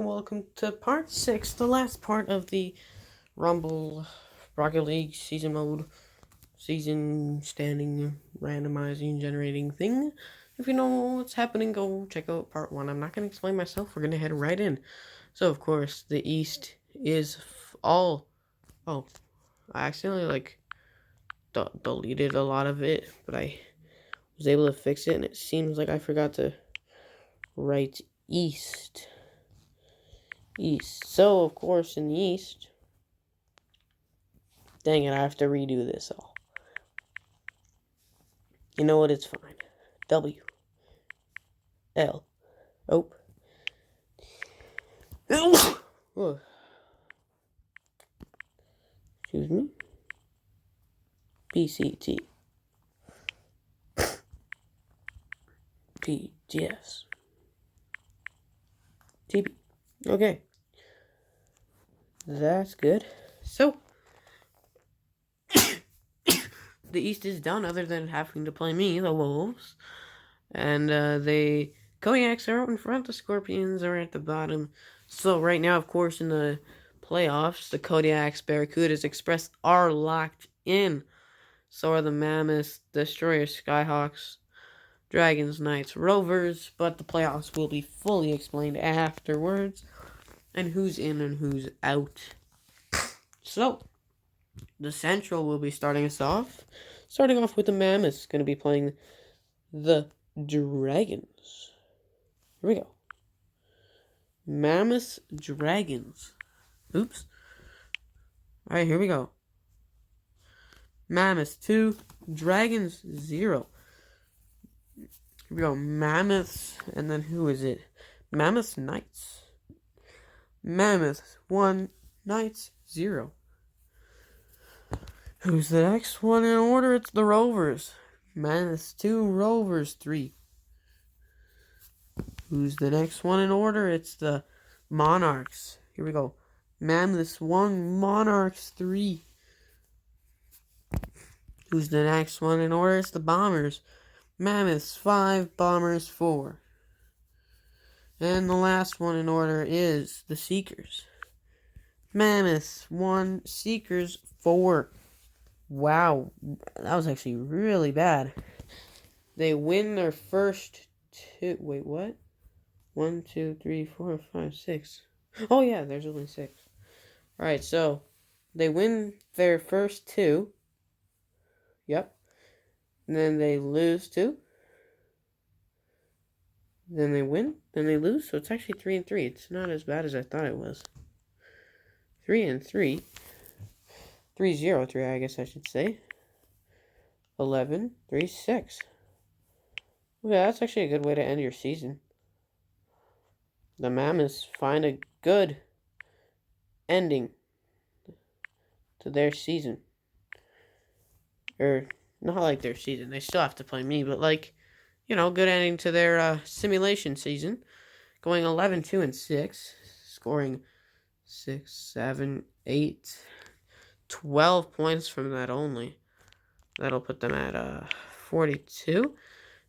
and welcome to part 6, the last part of the Rumble Rocket League season mode, season standing, randomizing, generating thing. If you know what's happening, go check out part 1. I'm not going to explain myself, we're going to head right in. So, of course, the East is all... Oh, I accidentally, deleted a lot of it, but I was able to fix it, and it seems like I forgot to write East. So, of course, in the East... Dang it, I have to redo this all. You know what, it's fine. W. L. Oh. Excuse me. B. C. T. P. G. S. T. B. Okay. That's good. So, the East is done other than having to play me, the Wolves. And the Kodiaks are out in front, the Scorpions are at the bottom. So right now, of course, in the playoffs, the Kodiaks, Barracudas, Express are locked in. So are the Mammoths, Destroyers, Skyhawks, Dragons, Knights, Rovers. But the playoffs will be fully explained afterwards. And who's in and who's out. So, the Central will be starting us off. Starting off with the Mammoths, going to be playing the Dragons. Here we go. Mammoths, Dragons. Oops. Alright, here we go. Mammoths 2, Dragons 0. Here we go. Mammoths, and then who is it? Mammoths, Knights. Mammoths 1, Knights 0. Who's the next one in order? It's the Rovers. Mammoths 2, Rovers 3. Who's the next one in order? It's the Monarchs. Here we go. Mammoths 1, Monarchs 3. Who's the next one in order? It's the Bombers. Mammoths 5, Bombers 4. And the last one in order is the Seekers. Mammoths 1, Seekers 4. Wow, that was actually really bad. They win their first two. Wait, what? 1, 2, 3, 4, 5, 6. Oh, yeah, there's only 6. Alright, so they win their first 2. Yep. And then they lose 2. Then they win. Then they lose. So it's actually 3 and 3. It's not as bad as I thought it was. 3 and 3. 3-0-3, I guess I should say. 11, 3, 6. Yeah, that's actually a good way to end your season. The Mammoths find a good ending to their season. Or, not like their season. They still have to play me, but good ending to their simulation season. Going 11, 2, and 6. Scoring 6, 7, 8, 12 points from that only. That'll put them at 42.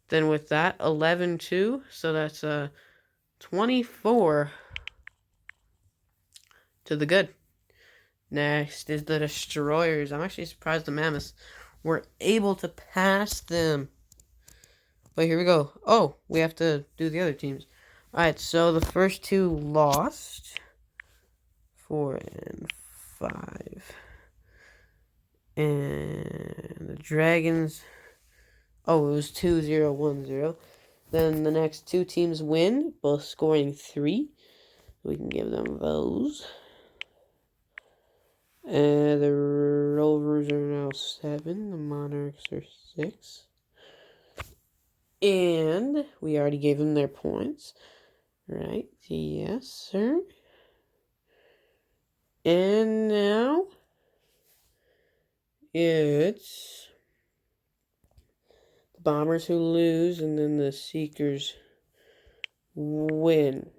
Then with that, 11, 2. So that's 24 to the good. Next is the Destroyers. I'm actually surprised the Mammoths were able to pass them. But here we go. Oh, we have to do the other teams. Alright, so the first 2 lost. 4 and 5. And the Dragons. Oh, it was 2-0, 1-0. Then the next 2 teams win, both scoring 3. We can give them those. And the Rovers are now 7. The Monarchs are 6. And we already gave them their points. Right? Yes, sir. And now it's the Bombers who lose, and then the Seekers win.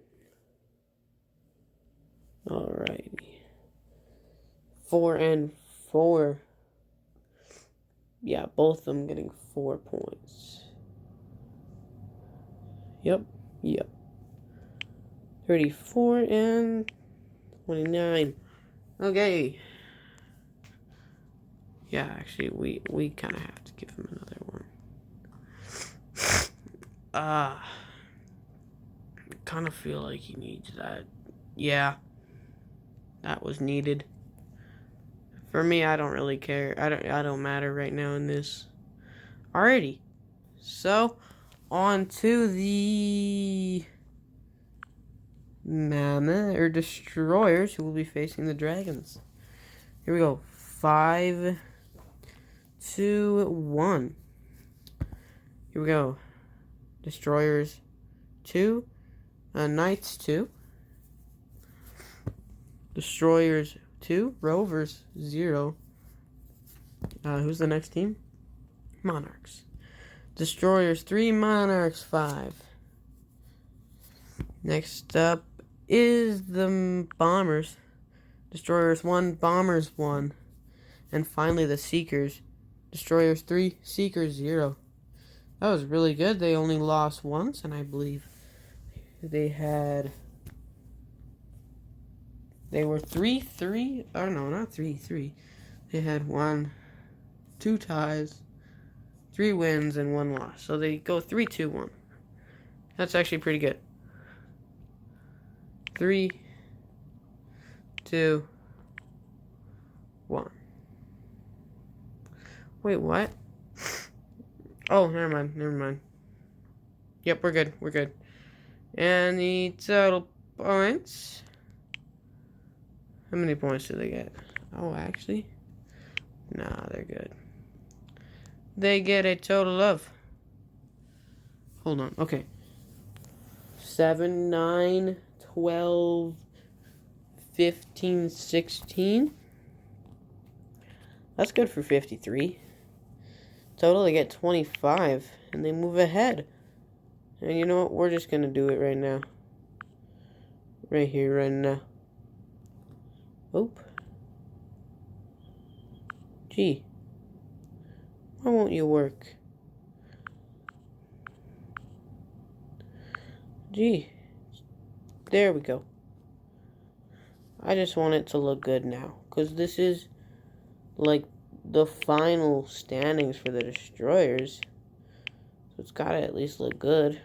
Alrighty. 4 and 4. Yeah, both of them getting 4 points. Yep. 34 and 29. Okay. Yeah, actually, we kind of have to give him another one. Kind of feel like he needs that. Yeah, that was needed. For me, I don't really care. I don't matter right now in this. Alrighty. So, on to the Mammoth or Destroyers who will be facing the Dragons. Here we go. 5, 2, 1. Here we go. Destroyers 2, Knights 2. Destroyers 2, Rovers 0. Who's the next team? Monarchs. Destroyers 3, Monarchs 5. Next up is the Bombers. Destroyers 1, Bombers 1. And finally the Seekers. Destroyers 3, Seekers 0. That was really good. They only lost once, and I believe they were 3-3. Oh no, not 3-3. They had 2 ties, 3 wins, and 1 loss. So they go 3-2-1. That's actually pretty good. 3, 2, 1. Wait, what? Oh, never mind. Yep, we're good. And the total points. How many points do they get? Oh, actually. Nah, they're good. They get a total of. Hold on. Okay. 7, 9, 12, 15, 16. That's good for 53. Total, they get 25. And they move ahead. And you know what? We're just going to do it right now. Right here, right now. Oop. Gee. Why won't you work? Gee. There we go. I just want it to look good now. Because this is like the final standings for the Destroyers. So it's got to at least look good.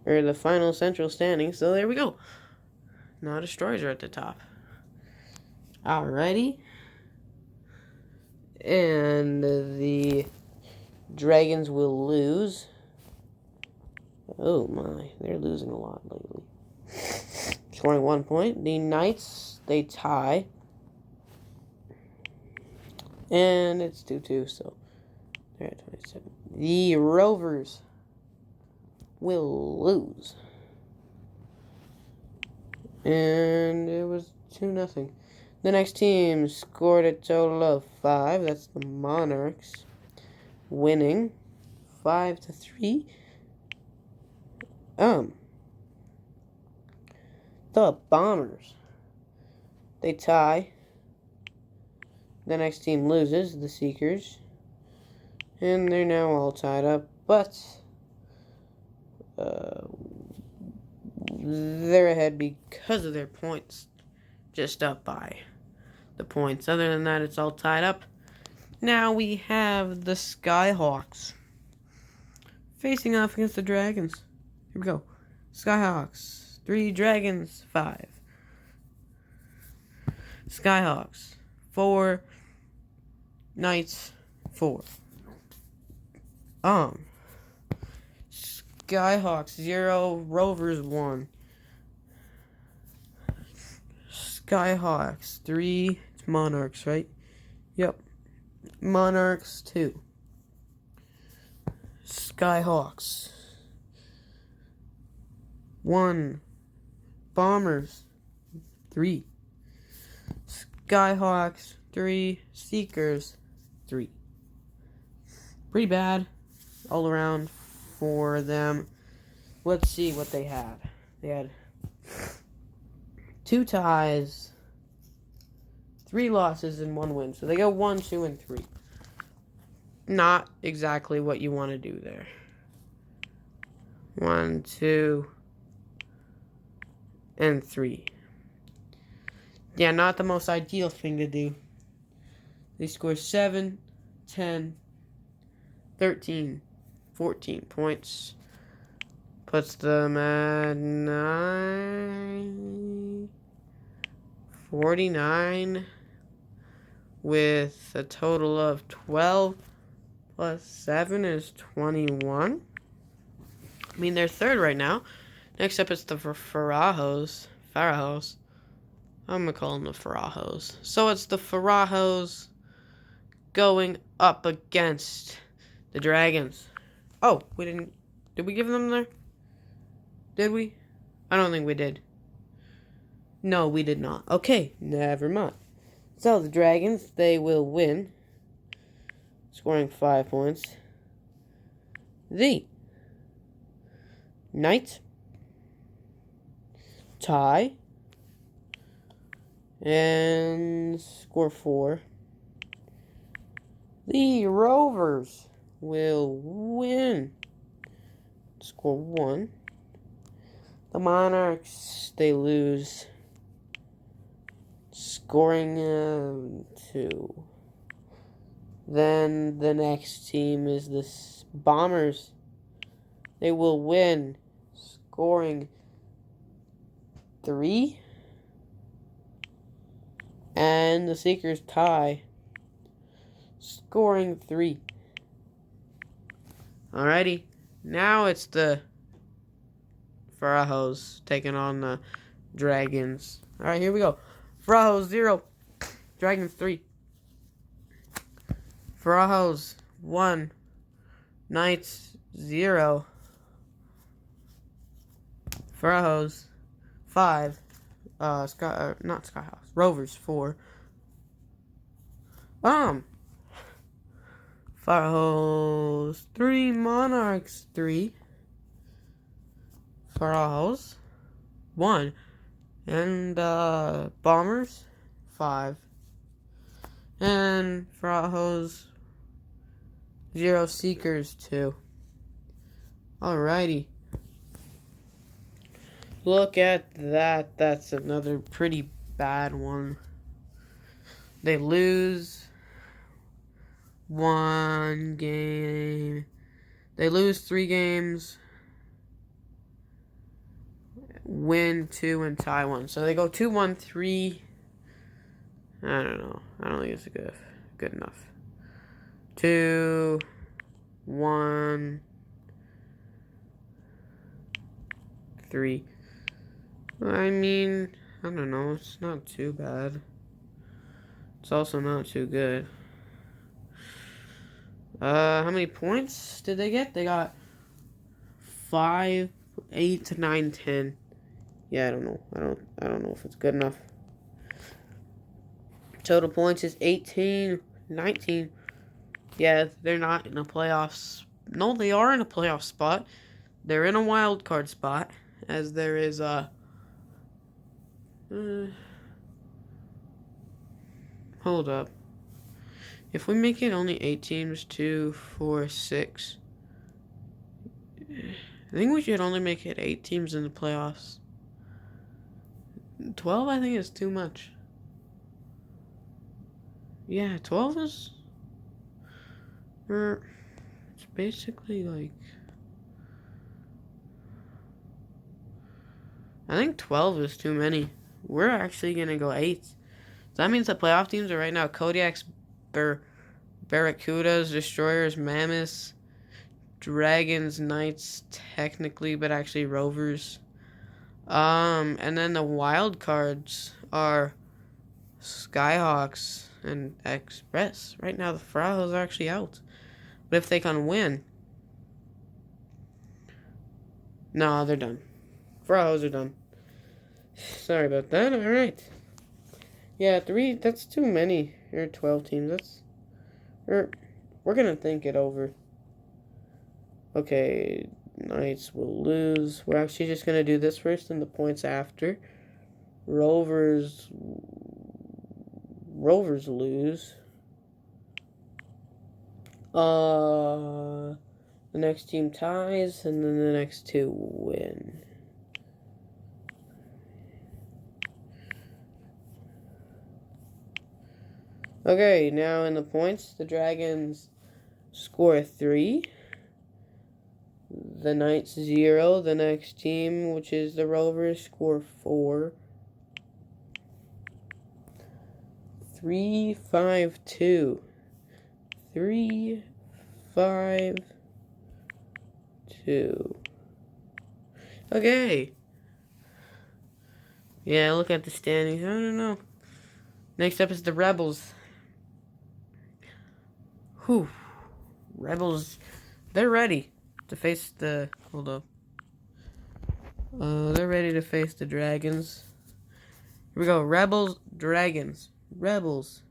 Or the final central standings. So there we go. Now Destroyers are at the top. Alrighty. And the Dragons will lose. Oh my, they're losing a lot lately. Scoring 1 point. The Knights, they tie. And it's 2-2, so they're at 27. The Rovers will lose. And it was 2-0. The next team scored a total of 5. That's the Monarchs. Winning 5-3. The Bombers. They tie. The next team loses, the Seekers. And they're now all tied up, but they're ahead because of their points. Just up by the points. Other than that, it's all tied up. Now we have the Skyhawks facing off against the Dragons. Here we go. Skyhawks 3, Dragons 5. Skyhawks 4, Knights 4. Skyhawks 0, Rovers 1. Skyhawks 3, it's Monarchs, right? Yep. Monarchs 2. Skyhawks 1. Bombers 3. Skyhawks 3. Seekers 3. Pretty bad all around for them. Let's see what they had. They had 2 ties, 3 losses, and 1 win. So they go 1, 2, and 3. Not exactly what you want to do there. 1, 2, and 3. Yeah, not the most ideal thing to do. They score 7, 10, 13, 14 points. Puts them at 49 with a total of 12 plus 7 is 21. I mean, they're third right now. Next up is the Farajos. I'm going to call them the Farajos. So it's the Farajos going up against the Dragons. Oh, we didn't... Did we give them there? Did we? I don't think we did. No, we did not. Okay, never mind. So the Dragons, they will win, scoring 5 points. The Knights tie and score 4. The Rovers will win, score 1. The Monarchs, they lose, scoring 2. Then the next team is the Bombers. They will win, scoring 3. And the Seekers tie, scoring 3. Alrighty, now it's the Farajos taking on the Dragons. Alright, here we go. Farajos 0, Dragons 3. Farajos 1, Knights 0. Farajos 5, not Skyhouse, Rovers 4. Farajos 3, Monarchs 3. Farajos 1. And Bombers 5. And Farajos 0, Seekers 2. Alrighty. Look at that. That's another pretty bad one. They lose 1 game. They lose 3 games. Win 2 and tie 1. So they go 2-1-3. I don't know. I don't think it's good enough. 2-1-3. I mean, I don't know. It's not too bad. It's also not too good. How many points did they get? They got 5, 8, 9, 10. Yeah, I don't know. I don't know if it's good enough. Total points is 18, 19. Yeah, they're not in a playoffs. No, they are in a playoff spot. They're in a wild card spot, as there is hold up. If we make it only 8 teams, 2, 4, 6. I think we should only make it 8 teams in the playoffs. 12, I think, is too much. Yeah, 12 is... It's basically like... I think 12 is too many. We're actually going to go 8. So that means the playoff teams are right now Kodiaks, Barracudas, Destroyers, Mammoths, Dragons, Knights, technically, but actually Rovers. And then the wild cards are Skyhawks and Express. Right now, the Farajos are actually out. But if they can win... No, they're done. Farajos are done. Sorry about that. Alright. Yeah, 3, that's too many. Or 12 teams. That's... We're gonna think it over. Okay, Knights will lose. We're actually just gonna do this first and the points after. Rovers lose. The next team ties, and then the next 2 win. Okay, now in the points, the Dragons score 3. The Knights 0. The next team, which is the Rovers, score 4. 3, 5, 2. 3, 5, 2. Okay. Yeah, look at the standings. I don't know. Next up is the Rebels. Whew. Rebels, they're ready to face the... Hold up. They're ready to face the Dragons. Here we go. Rebels, Dragons. Rebels.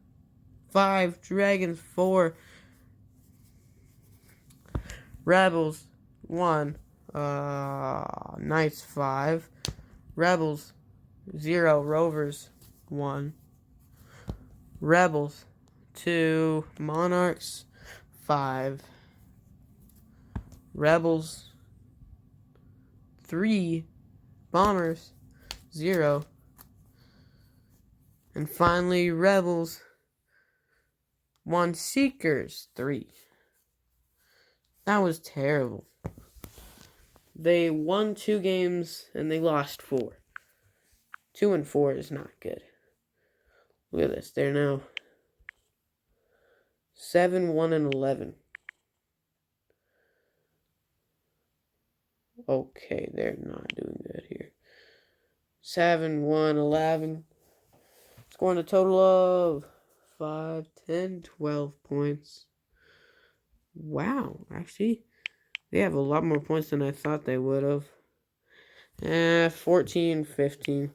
5, Dragons, 4. Rebels, 1. Knights, 5. Rebels, 0. Rovers, 1. Rebels, 2. Monarchs, 5. Rebels, 3. Bombers, 0. And finally, Rebels, 1. Seekers, 3. That was terrible. They won 2 games and they lost 4. 2 and 4 is not good. Look at this. They're now 7, 1, and 11. Okay, they're not doing good here. 7, 1, 11. Scoring a total of 5, 10, 12 points. Wow, actually, they have a lot more points than I thought they would have. 14, 15.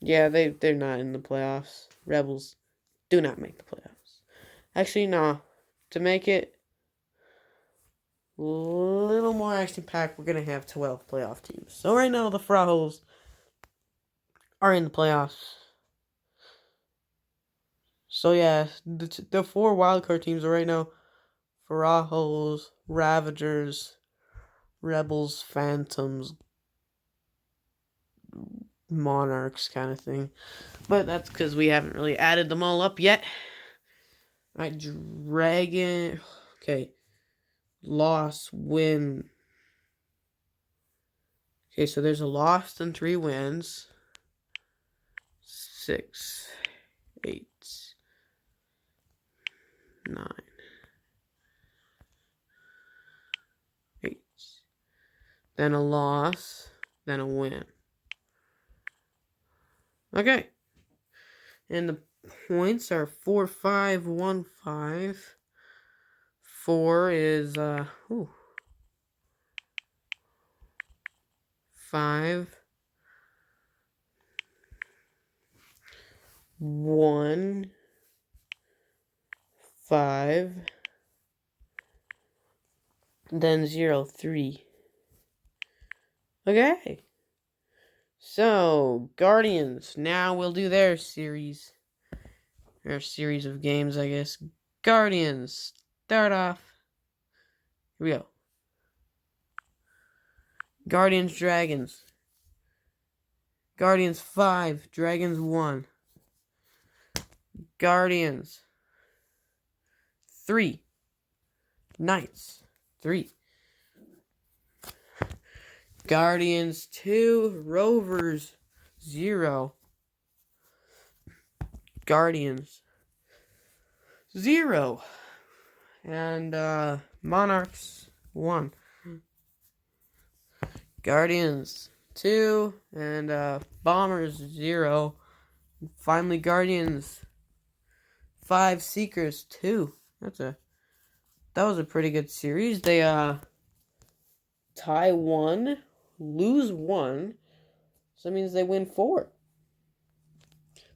Yeah, they're not in the playoffs. Rebels do not make the playoffs. Actually, no. To make it a little more action-packed, we're going to have 12 playoff teams. So right now, the P.R.O are in the playoffs. So yeah, the 4 wildcard teams are right now P.R.O, Ravagers, Rebels, Phantoms, Monarchs kind of thing. But that's because we haven't really added them all up yet. Alright, Dragon. Okay. Loss, win. Okay, so there's a loss and 3 wins. 6, 8, 9, 8. Then a loss, then a win. Okay. And the points are 4, 5, 1, 5. 4 is 5, 1, 5, then 0, 3. Okay. So, Guardians. Now we'll do their series. Their series of games, I guess. Guardians. Start off. Here we go. Guardians, Dragons. Guardians 5, Dragons 1. Guardians 3, Knights 3. Guardians 2, Rovers 0. Guardians 0. And Monarchs 1. Guardians 2 and Bombers 0. And finally Guardians 5, Seekers 2. That was a pretty good series. They tie 1, lose 1. So that means they win 4.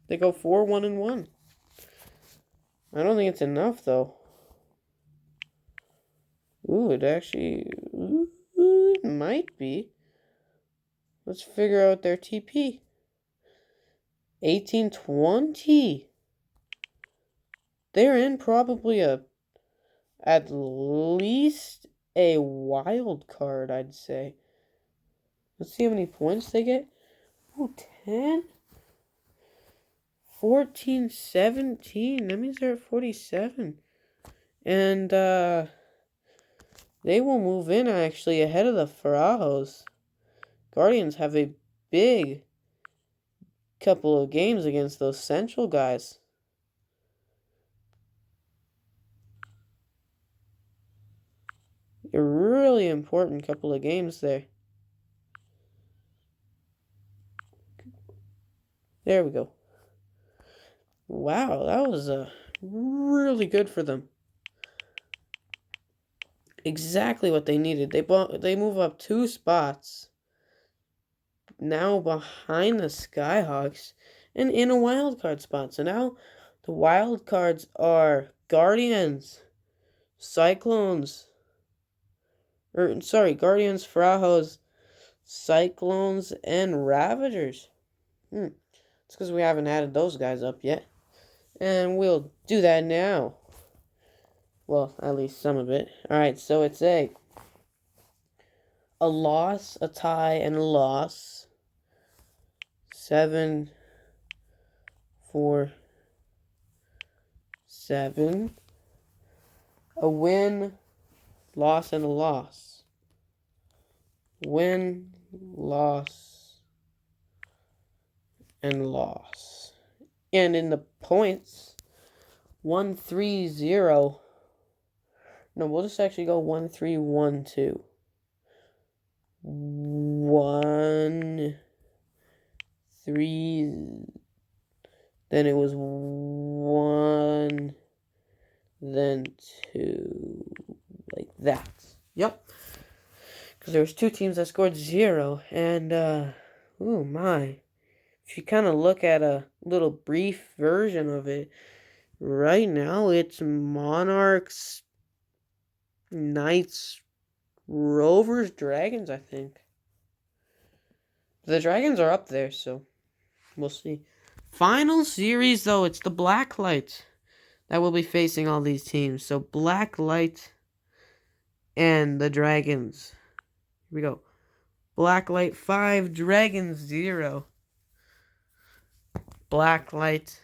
They go 4, 1, and 1. I don't think it's enough though. Ooh, it might be. Let's figure out their TP. 1820. They're in probably at least a wild card, I'd say. Let's see how many points they get. Ooh, 10, 14-17. That means they're at 47. And they will move in actually ahead of the P.R.Os. Guardians have a big couple of games against those Central guys. A really important couple of games there. There we go. Wow, that was really good for them. Exactly what they needed. They move up 2 spots. Now behind the Skyhawks and in a wild card spot. So now the wild cards are Guardians, Cyclones, Guardians, P.R.Os, Cyclones, and Ravagers. It's because we haven't added those guys up yet. And we'll do that now. Well, at least some of it. Alright, so it's a loss, a tie, and a loss. 7, 4, 7. A win, loss, and a loss. Win, loss, and loss. And in the points, 1-3-0. No, we'll just actually go 1-3-1-2. 1, 3. Then it was 1, then 2, like that. Yep. Because there was 2 teams that scored 0, and oh my. If you kind of look at a little brief version of it, right now it's Monarchs, Knights, Rovers, Dragons, I think. The Dragons are up there, so we'll see. Final series, though, it's the Blacklight that will be facing all these teams. So Blacklight and the Dragons. Here we go. Blacklight 5, Dragons 0. Blacklight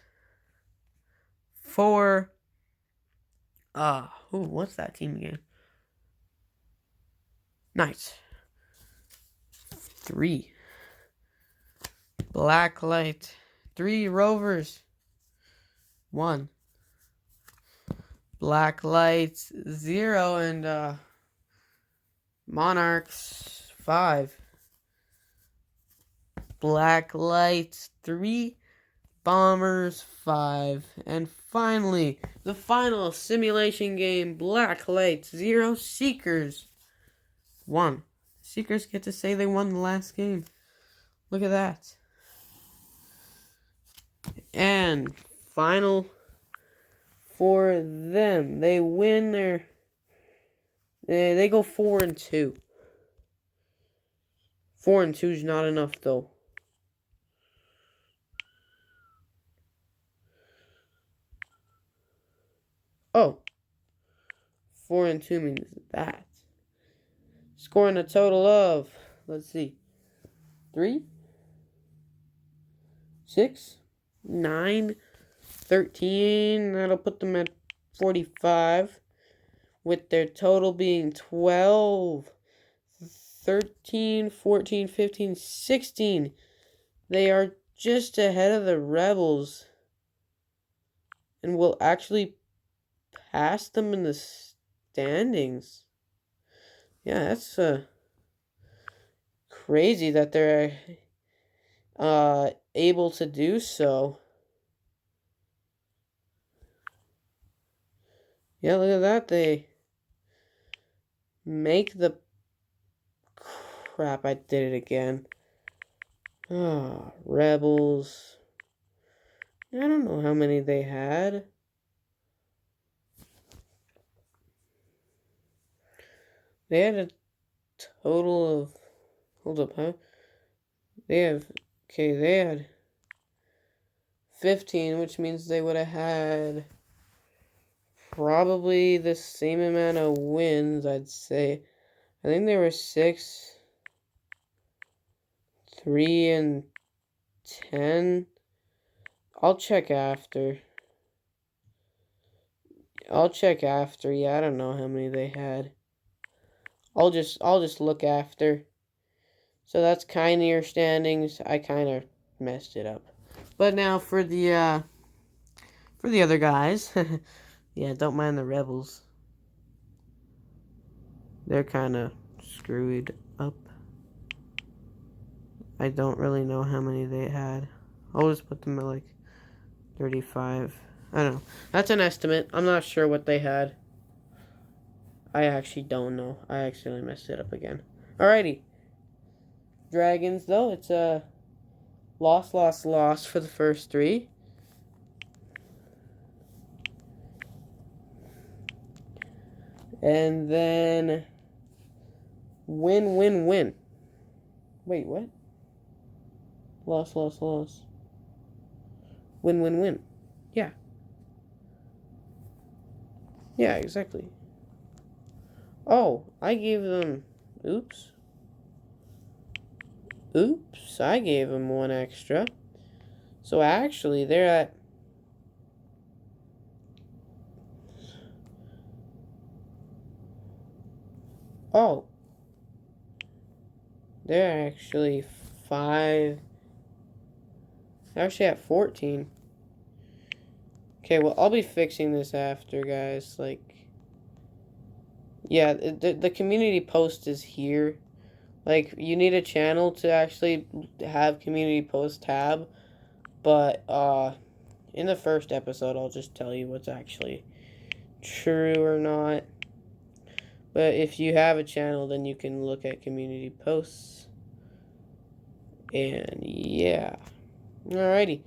4. What's that team again? Knights 3. Blacklight 3, Rovers 1. Blacklight 0 and Monarchs 5. Blacklight 3, Bombers 5. And finally, the final simulation game, Blacklight 0, Seekers 1. Seekers get to say they won the last game. Look at that. And final for them. They win their... They go 4-2. 4-2 is not enough, though. Oh. 4-2 means that. Scoring a total of, let's see, 3, 6, 9, 13. That'll put them at 45. With their total being 12, 13, 14, 15, 16. They are just ahead of the Rebels and will actually pass them in the standings. Yeah, that's crazy that they're able to do so. Yeah, look at that. They make the... Crap, I did it again. Rebels. I don't know how many they had. They had a total of... Hold up, huh? They had 15, which means they would have had probably the same amount of wins, I'd say. I think they were 6, 3, and 10. I'll check after. Yeah, I don't know how many they had. I'll just look after. So that's kind of your standings. I kind of messed it up. But now for the other guys. Yeah, don't mind the rebels. They're kind of screwed up. I don't really know how many they had. I'll just put them at like 35. I don't know. That's an estimate. I'm not sure what they had. I actually don't know. I accidentally messed it up again. Alrighty. Dragons, though, it's a loss, loss, loss for the first three. And then win, win, win. Wait, what? Loss, loss, loss. Win, win, win. Yeah. Yeah, exactly. Oh, I gave them... Oops. Oops, I gave them one extra. So actually, they're at... Oh. They're actually 5... They're actually at 14. Okay, well, I'll be fixing this after, guys. Like... Yeah, the community post is here. Like, you need a channel to actually have community post tab. But, in the first episode, I'll just tell you what's actually true or not. But if you have a channel, then you can look at community posts. And, yeah. Alrighty.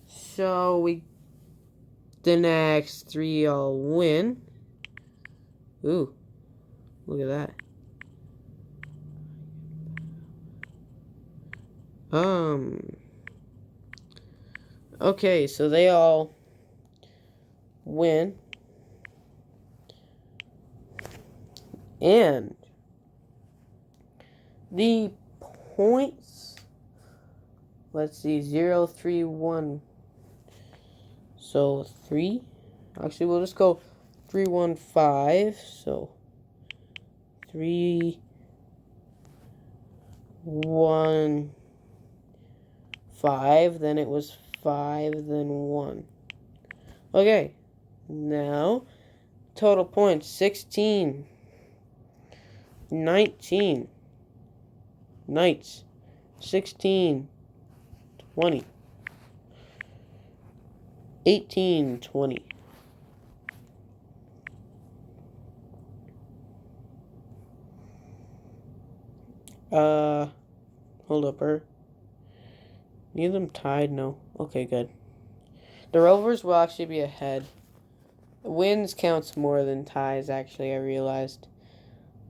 So, the next three all win. Ooh, look at that. Okay, so they all win. And the points, let's see, 0, 3, 1. So 3. Actually, we'll just go 3, 1, 5. So 3, 1, 5. Then it was 5, then 1. Okay, now total points 16, 19, knights 16, 20, 18, 20. Hold up, Need them tied? No. Okay, good. The Rovers will actually be ahead. Wins counts more than ties, actually, I realized.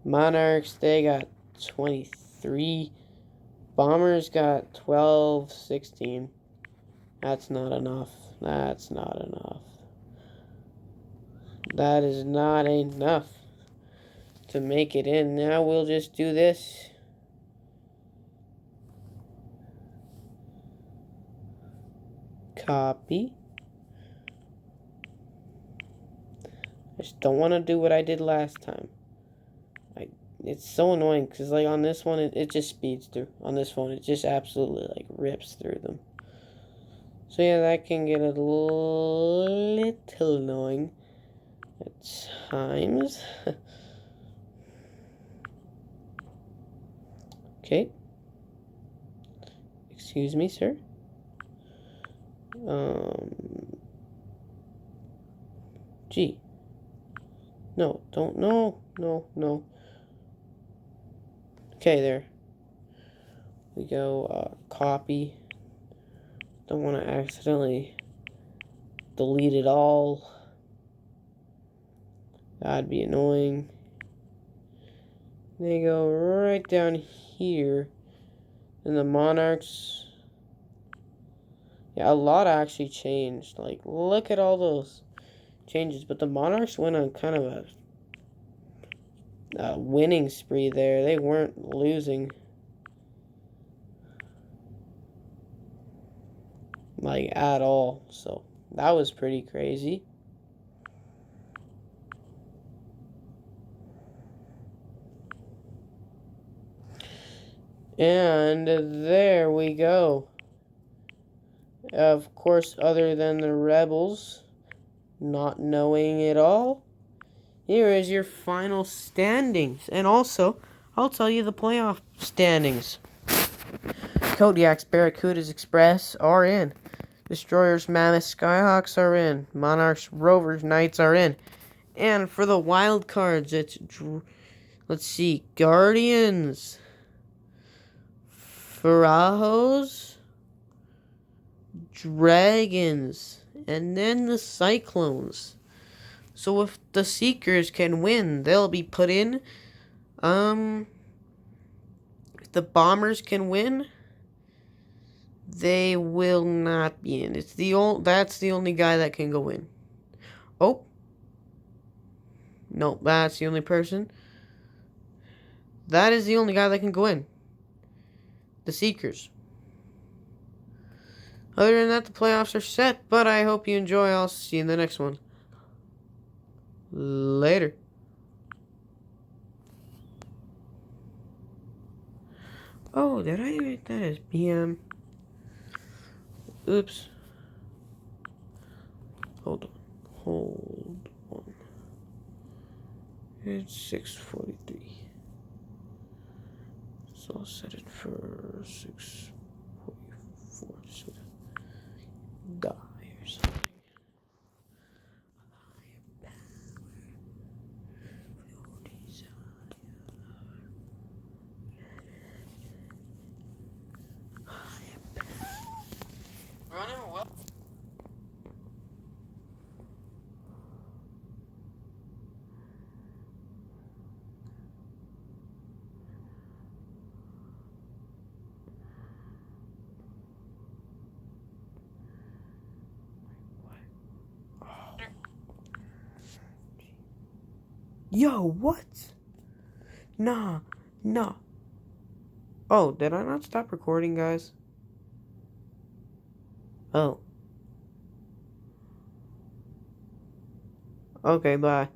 Monarchs, they got 23. Bombers got 12, 16. That's not enough. That's not enough. That is not enough to make it in. Now we'll just do this. Copy. I just don't want to do what I did last time. It's so annoying because, like, on this one, it just speeds through. On this phone, it just absolutely, like, rips through them. So, yeah, that can get a little annoying at times. Okay. Excuse me, sir. Gee. No, don't, no. Okay, there. We go, copy. Don't want to accidentally delete it all. That'd be annoying. They go right down here. And the Monarchs. Yeah, a lot actually changed. Like, look at all those changes. But the Monarchs went on kind of a winning spree there. They weren't losing. like at all. So that was pretty crazy. And there we go. Of course, other than the Rebels not knowing it all, here is your final standings. And also, I'll tell you the playoff standings. Kodiaks, Barracudas, Express are in. Destroyers, Mammoths, Skyhawks are in. Monarchs, Rovers, Knights are in. And for the wild cards, let's see, Guardians, Farajos, Dragons, and then the Cyclones. So if the Seekers can win, they'll be put in. If the Bombers can win, they will not be in. That's the only guy that can go in. Oh. No, that's the only person. That is the only guy that can go in. The Seekers. Other than that, the playoffs are set, but I hope you enjoy. I'll see you in the next one. Later. Oh, did I write that as PM? Oops. Hold on. Hold on. It's 6:43. So I'll set it for 6:44. So die or something. Running well. Yo, what? Nah, nah. Oh, did I not stop recording, guys? Oh. Okay, bye.